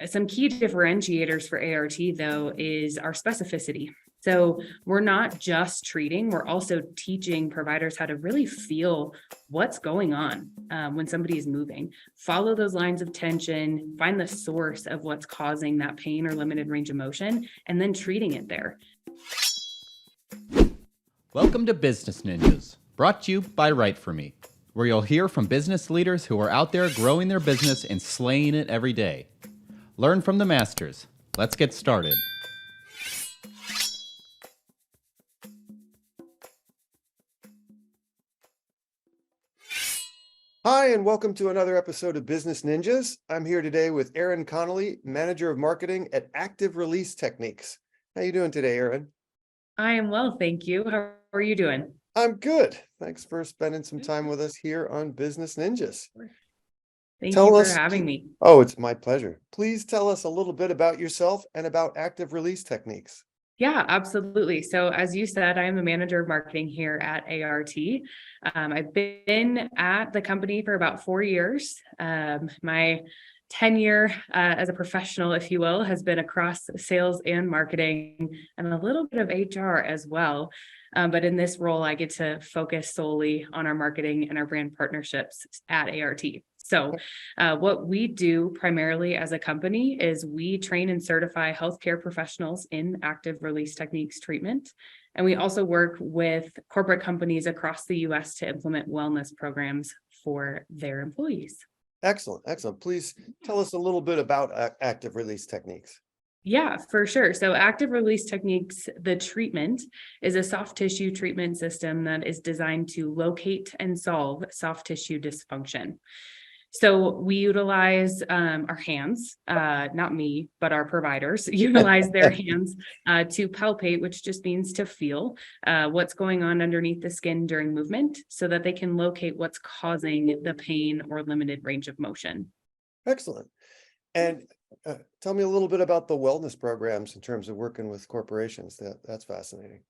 Some key differentiators for ART, though, is our specificity. So we're not just treating, we're also teaching providers how to really feel what's going on when somebody is moving. Follow those lines of tension, find the source of what's causing that pain or limited range of motion, and then treating it there. Welcome to Business Ninjas, brought to you by WriteForMe, where you'll hear from business leaders who are out there growing their business and slaying it every day. Learn from the masters. Let's get started. Hi, and welcome to another episode of Business Ninjas. I'm here today with Erin Connolly, Manager of Marketing at Active Release Techniques. How you doing today, Erin? I am well, thank you. How are you doing? I'm good. Thanks for spending some time with us here on Business Ninjas. Thank you for having me. Oh, it's my pleasure. Please tell us a little bit about yourself and about Active Release Techniques. Yeah, absolutely. So as you said, I am a manager of marketing here at ART. I've been at the company for about 4 years. My tenure as a professional, if you will, has been across sales and marketing and a little bit of HR as well. But in this role, I get to focus solely on our marketing and our brand partnerships at ART. So what we do primarily as a company is we train and certify healthcare professionals in active release techniques treatment. And we also work with corporate companies across the US to implement wellness programs for their employees. Excellent, excellent. Please tell us a little bit about Active Release Techniques. Yeah, for sure. So active release techniques, the treatment is a soft tissue treatment system that is designed to locate and solve soft tissue dysfunction. So we utilize our hands, not me, but our providers utilize their hands to palpate, which just means to feel what's going on underneath the skin during movement so that they can locate what's causing the pain or limited range of motion. Excellent. And tell me a little bit about the wellness programs in terms of working with corporations. That's fascinating.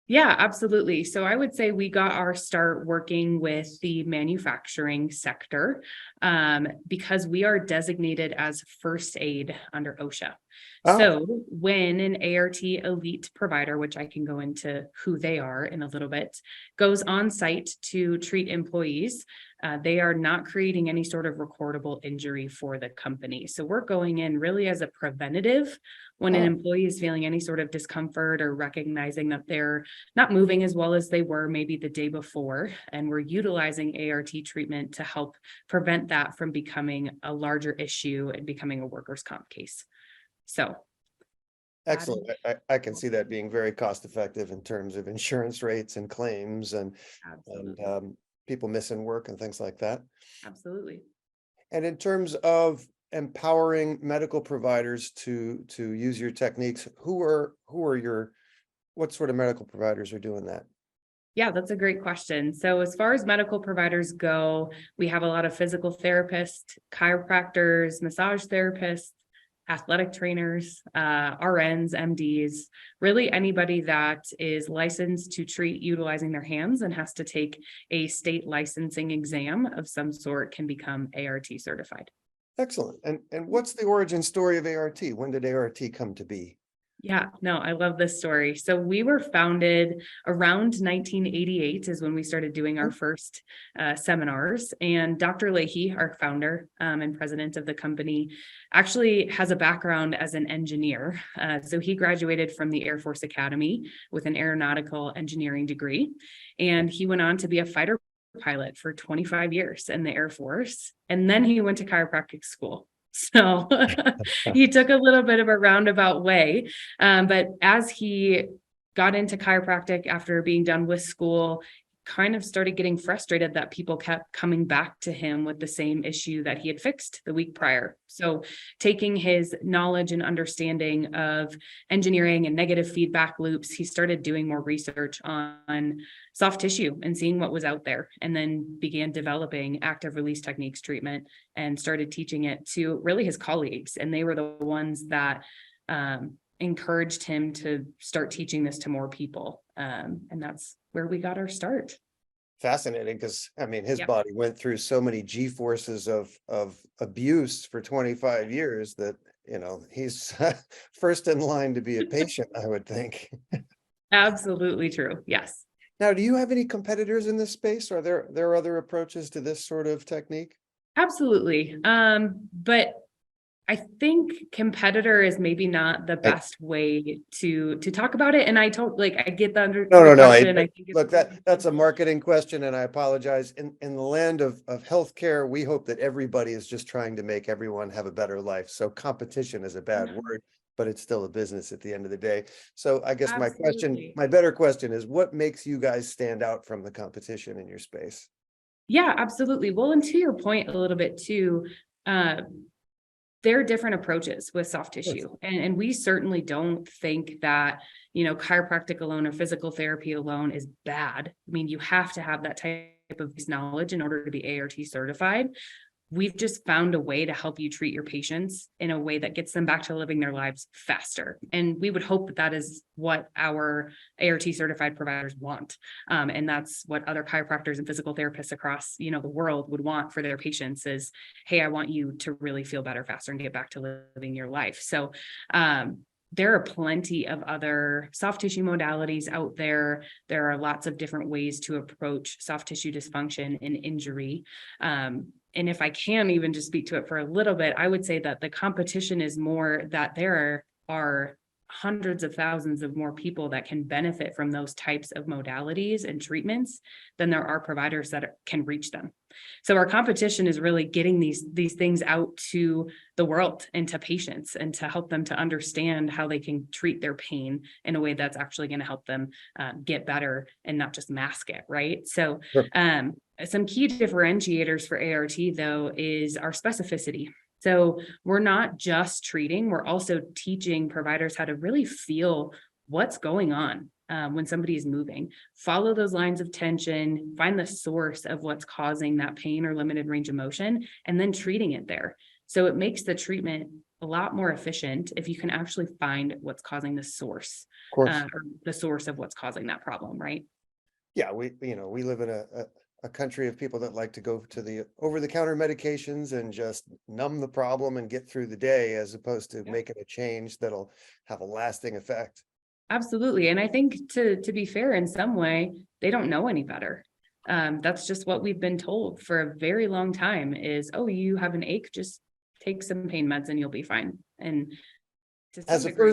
Yeah, absolutely. So I would say we got our start working with the manufacturing sector because we are designated as first aid under OSHA. Oh. So when an ART elite provider, which I can go into who they are in a little bit, goes on site to treat employees, they are not creating any sort of recordable injury for the company. So we're going in really as a preventative when an employee is feeling any sort of discomfort or recognizing that they're not moving as well as they were maybe the day before. And we're utilizing ART treatment to help prevent that from becoming a larger issue and becoming a workers' comp case. So. Excellent. I can see that being very cost effective in terms of insurance rates and claims and people missing work and things like that. Absolutely. And in terms of empowering medical providers to use your techniques, what sort of medical providers are doing that? Yeah, that's a great question. So as far as medical providers go, we have a lot of physical therapists, chiropractors, massage therapists, athletic trainers, RNs, MDs, really anybody that is licensed to treat utilizing their hands and has to take a state licensing exam of some sort can become ART certified. Excellent. And what's the origin story of ART? When did ART come to be? Yeah, no, I love this story. So we were founded around 1988 is when we started doing our first seminars. And Dr. Leahy, our founder and president of the company, actually has a background as an engineer. So he graduated from the Air Force Academy with an aeronautical engineering degree. And he went on to be a fighter pilot for 25 years in the Air Force. And then he went to chiropractic school. So he took a little bit of a roundabout way. But as he got into chiropractic after being done with school, kind of started getting frustrated that people kept coming back to him with the same issue that he had fixed the week prior. So taking his knowledge and understanding of engineering and negative feedback loops, he started doing more research on soft tissue and seeing what was out there, and then began developing active release techniques treatment and started teaching it to really his colleagues. And they were the ones that encouraged him to start teaching this to more people. And that's where we got our start. fascinating, because I mean, his Yep. body went through so many G-forces of abuse for 25 years that, he's first in line to be a patient, I would think. Absolutely true. Yes. Now, do you have any competitors in this space? Are there other approaches to this sort of technique? Absolutely. But I think competitor is maybe not the I- best way to talk about it. And I get No, the no, no. question. I think Look, that's a marketing question, and I apologize. In the land of healthcare, we hope that everybody is just trying to make everyone have a better life. So competition is a bad word, but it's still a business at the end of the day. So I guess Absolutely. my better question is, what makes you guys stand out from the competition in your space? Yeah, absolutely. Well, and to your point a little bit too, uh, there are different approaches with soft Yes. tissue. And we certainly don't think that, chiropractic alone or physical therapy alone is bad. I mean, you have to have that type of knowledge in order to be ART certified. We've just found a way to help you treat your patients in a way that gets them back to living their lives faster. And we would hope that that is what our ART certified providers want. And that's what other chiropractors and physical therapists across, the world would want for their patients is, hey, I want you to really feel better faster and get back to living your life. So, there are plenty of other soft tissue modalities out there. There are lots of different ways to approach soft tissue dysfunction and injury. And if I can even just speak to it for a little bit, I would say that the competition is more that there are hundreds of thousands of more people that can benefit from those types of modalities and treatments than there are providers that can reach them. So our competition is really getting these things out to the world and to patients and to help them to understand how they can treat their pain in a way that's actually going to help them get better and not just mask it, right? So Sure. some key differentiators for ART, though, is our specificity. So we're not just treating, we're also teaching providers how to really feel what's going on when somebody is moving. Follow those lines of tension, find the source of what's causing that pain or limited range of motion, and then treating it there. So it makes the treatment a lot more efficient if you can actually find what's causing the source, Of course. or the source of what's causing that problem, right? Yeah, we live in a country of people that like to go to the over-the-counter medications and just numb the problem and get through the day, as opposed to Yeah. making a change that'll have a lasting effect. Absolutely. And I think to be fair, in some way, they don't know any better. That's just what we've been told for a very long time is, oh, you have an ache, just take some pain meds and you'll be fine. And to some As a degree,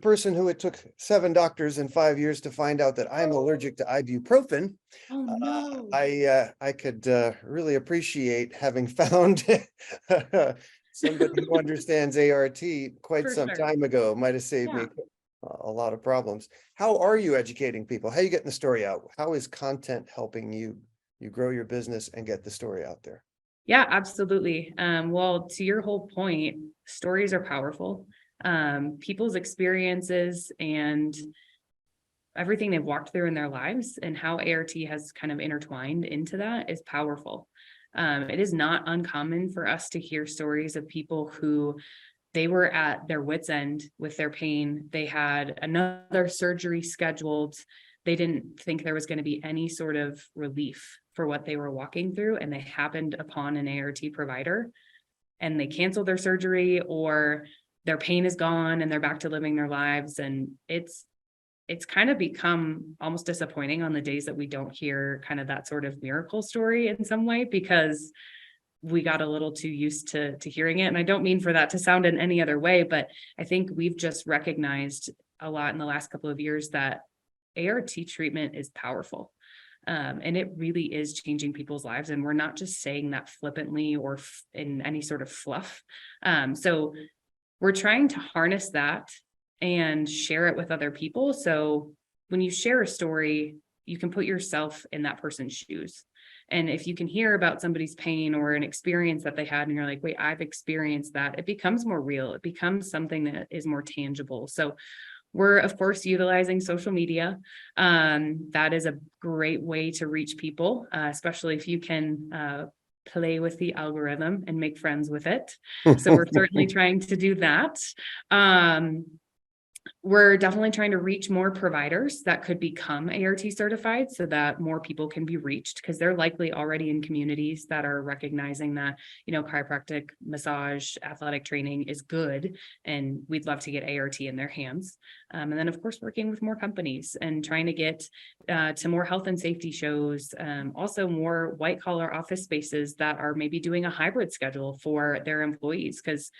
person who it took 7 doctors in 5 years to find out that I'm allergic to ibuprofen, oh no, I could really appreciate having found somebody who understands ART quite for some sure. time ago. Might have saved Yeah. me a lot of problems. How are you educating people? How are you getting the story out? How is content helping you grow your business and get the story out there? Yeah, absolutely. Well, to your whole point, stories are powerful. People's experiences and everything they've walked through in their lives and how ART has kind of intertwined into that is powerful. It is not uncommon for us to hear stories of people who they were at their wits' end with their pain. They had another surgery scheduled. They didn't think there was going to be any sort of relief for what they were walking through. And they happened upon an ART provider and they canceled their surgery, or their pain is gone and they're back to living their lives. And it's kind of become almost disappointing on the days that we don't hear kind of that sort of miracle story in some way, because we got a little too used to hearing it. And I don't mean for that to sound in any other way, but I think we've just recognized a lot in the last couple of years that ART treatment is powerful. And it really is changing people's lives. And we're not just saying that flippantly or in any sort of fluff. So we're trying to harness that and share it with other people. So when you share a story, you can put yourself in that person's shoes. And if you can hear about somebody's pain or an experience that they had, and you're like, wait, I've experienced that, it becomes more real. It becomes something that is more tangible. So we're, of course, utilizing social media. That is a great way to reach people, especially if you can play with the algorithm and make friends with it. So we're certainly trying to do that. We're definitely trying to reach more providers that could become ART certified so that more people can be reached, because they're likely already in communities that are recognizing that, chiropractic, massage, athletic training is good. And we'd love to get ART in their hands. And then, of course, working with more companies and trying to get to more health and safety shows, also more white collar office spaces that are maybe doing a hybrid schedule for their employees. Because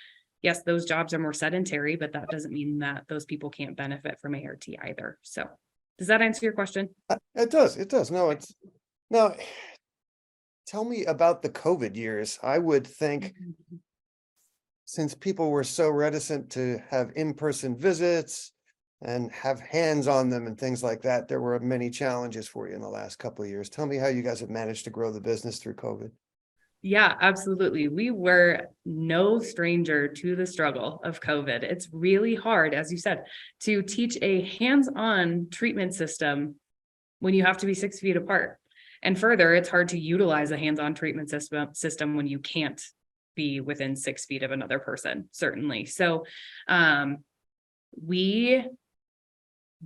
yes, those jobs are more sedentary, but that doesn't mean that those people can't benefit from ART either. So does that answer your question? It does. It does. No, tell me about the COVID years. I would think since people were so reticent to have in-person visits and have hands on them and things like that, there were many challenges for you in the last couple of years. Tell me how you guys have managed to grow the business through COVID. Yeah, absolutely. We were no stranger to the struggle of COVID. It's really hard, as you said, to teach a hands-on treatment system when you have to be 6 feet apart. And further, it's hard to utilize a hands-on treatment system when you can't be within 6 feet of another person, certainly. So we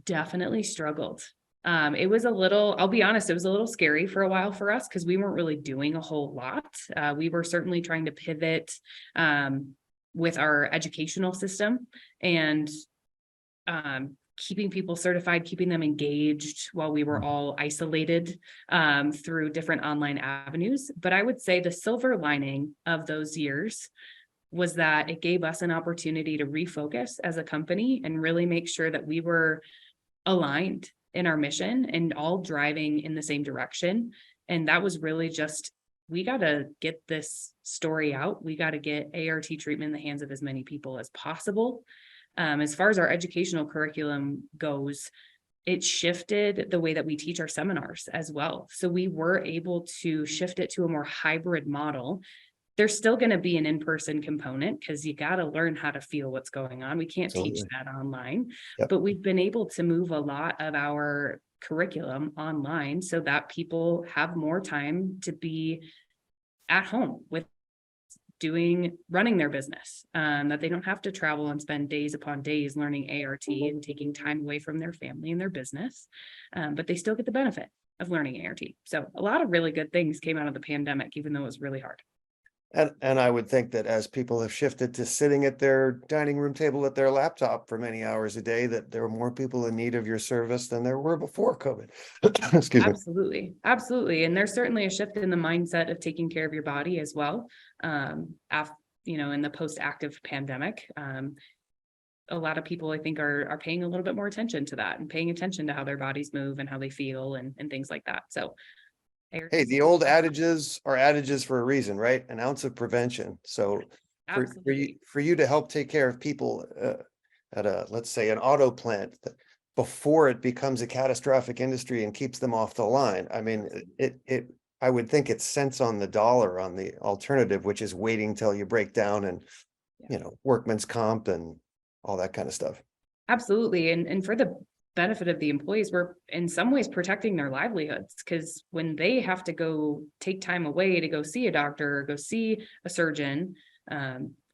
definitely struggled. It was a little, I'll be honest, it was a little scary for a while for us because we weren't really doing a whole lot. We were certainly trying to pivot with our educational system and keeping people certified, keeping them engaged while we were all isolated through different online avenues. But I would say the silver lining of those years was that it gave us an opportunity to refocus as a company and really make sure that we were aligned in our mission and all driving in the same direction. And that was really just, we got to get this story out. We got to get ART treatment in the hands of as many people as possible. As far as our educational curriculum goes, it shifted the way that we teach our seminars as well. So we were able to shift it to a more hybrid model. There's still going to be an in-person component because you got to learn how to feel what's going on. We can't teach that online, but we've been able to move a lot of our curriculum online so that people have more time to be at home with running their business, that they don't have to travel and spend days upon days learning ART and taking time away from their family and their business. But they still get the benefit of learning ART. So a lot of really good things came out of the pandemic, even though it was really hard. And I would think that as people have shifted to sitting at their dining room table at their laptop for many hours a day, that there are more people in need of your service than there were before COVID. Excuse me. Absolutely. Absolutely. And there's certainly a shift in the mindset of taking care of your body as well. In the post-active pandemic, a lot of people I think are paying a little bit more attention to that and paying attention to how their bodies move and how they feel and things like that. So hey, the old adages are adages for a reason, right? An ounce of prevention. So for you to help take care of people at let's say an auto plant before it becomes a catastrophic industry and keeps them off the line. I mean, I would think it's cents on the dollar on the alternative, which is waiting till you break down and, workman's comp and all that kind of stuff. Absolutely. And for the benefit of the employees, we're in some ways protecting their livelihoods, because when they have to go take time away to go see a doctor or go see a surgeon,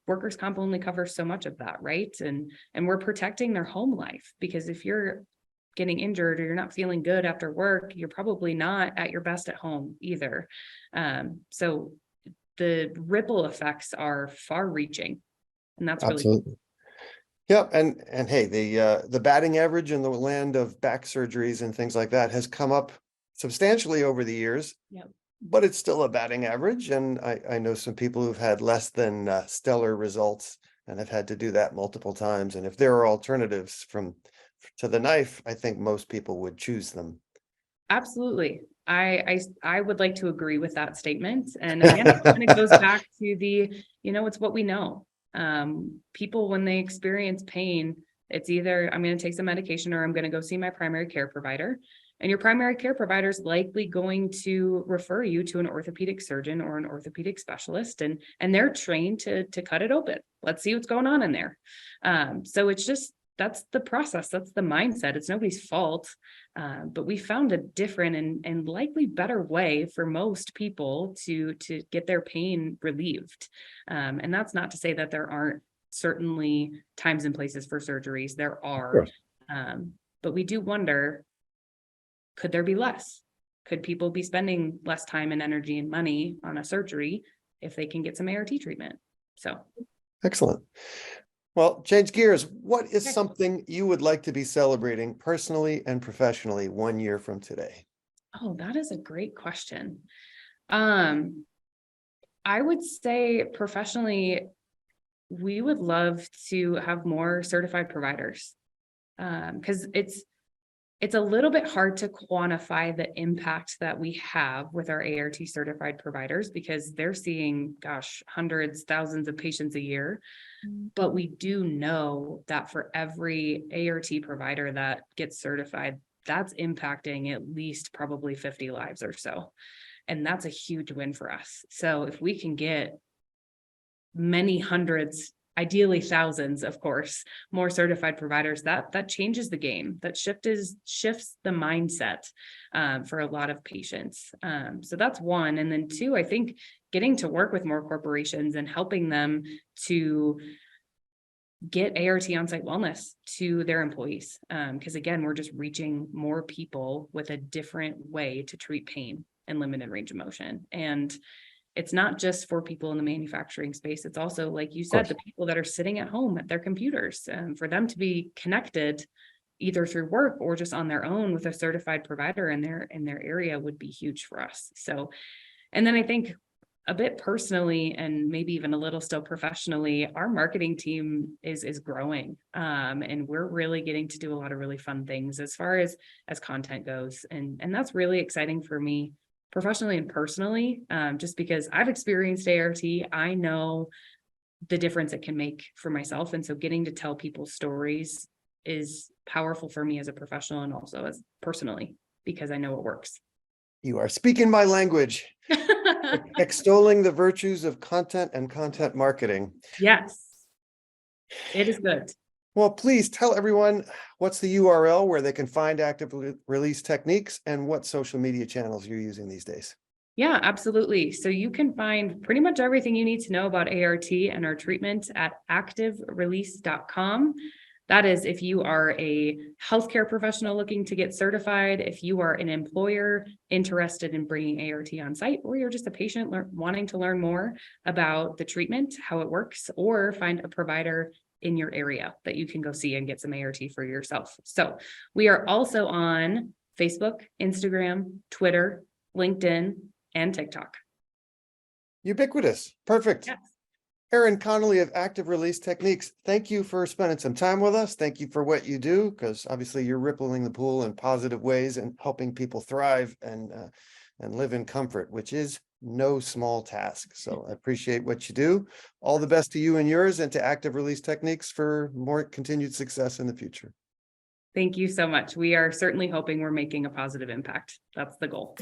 workers' comp only covers so much of that, right? And we're protecting their home life, because if you're getting injured or you're not feeling good after work, you're probably not at your best at home either. So the ripple effects are far reaching, and that's really absolutely. Yeah, and hey, the batting average in the land of back surgeries and things like that has come up substantially over the years. Yep. But it's still a batting average, and I know some people who've had less than stellar results and have had to do that multiple times. And if there are alternatives to the knife, I think most people would choose them. Absolutely. I would like to agree with that statement. And again, it kind of goes back to it's what we know. People, when they experience pain, it's either I'm going to take some medication or I'm going to go see my primary care provider. And your primary care provider is likely going to refer you to an orthopedic surgeon or an orthopedic specialist, and they're trained to cut it open. Let's see what's going on in there. So it's just, that's the process. That's the mindset. It's nobody's fault. But we found a different and likely better way for most people to get their pain relieved. And that's not to say that there aren't certainly times and places for surgeries. There are, course. but we do wonder, could there be less? Could people be spending less time and energy and money on a surgery if they can get some ART treatment? So. Excellent. Well, change gears. What is Okay. something you would like to be celebrating personally and professionally 1 year from today? Oh, that is a great question. I would say professionally, we would love to have more certified providers. Because it's a little bit hard to quantify the impact that we have with our ART certified providers, because they're seeing, gosh, hundreds, thousands of patients a year. But we do know that for every ART provider that gets certified, that's impacting at least probably 50 lives or so. And that's a huge win for us. So if we can get many hundreds, ideally thousands, of course, more certified providers, that changes the game. That shifts the mindset for a lot of patients. So that's one. And then two, I think getting to work with more corporations and helping them to get ART on-site wellness to their employees. Because again, we're just reaching more people with a different way to treat pain and limited range of motion. And it's not just for people in the manufacturing space. It's also, like you said, the people that are sitting at home at their computers, for them to be connected either through work or just on their own with a certified provider in their area would be huge for us. So, and then I think a bit personally, and maybe even a little still professionally, our marketing team is growing. And we're really getting to do a lot of really fun things as far as content goes. And that's really exciting for me professionally and personally, just because I've experienced ART. I know the difference it can make for myself. And so getting to tell people's stories is powerful for me as a professional and also as personally, because I know it works. You are speaking my language. Extolling the virtues of content and content marketing. Yes, it is good. Well, please tell everyone what's the URL where they can find active release techniques and what social media channels you're using these days. Yeah, absolutely. So you can find pretty much everything you need to know about ART and our treatment at activerelease.com. That is, if you are a healthcare professional looking to get certified, if you are an employer interested in bringing ART on site, or you're just a patient wanting to learn more about the treatment, how it works, or find a provider in your area that you can go see and get some ART for yourself. So we are also on Facebook, Instagram, Twitter, LinkedIn, and TikTok. Ubiquitous. Perfect. Yes. Erin Connolly of Active Release Techniques, thank you for spending some time with us. Thank you for what you do, because obviously you're rippling the pool in positive ways and helping people thrive and live in comfort, which is no small task. So I appreciate what you do. All the best to you and yours, and to Active Release Techniques for more continued success in the future. Thank you so much. We are certainly hoping we're making a positive impact. That's the goal.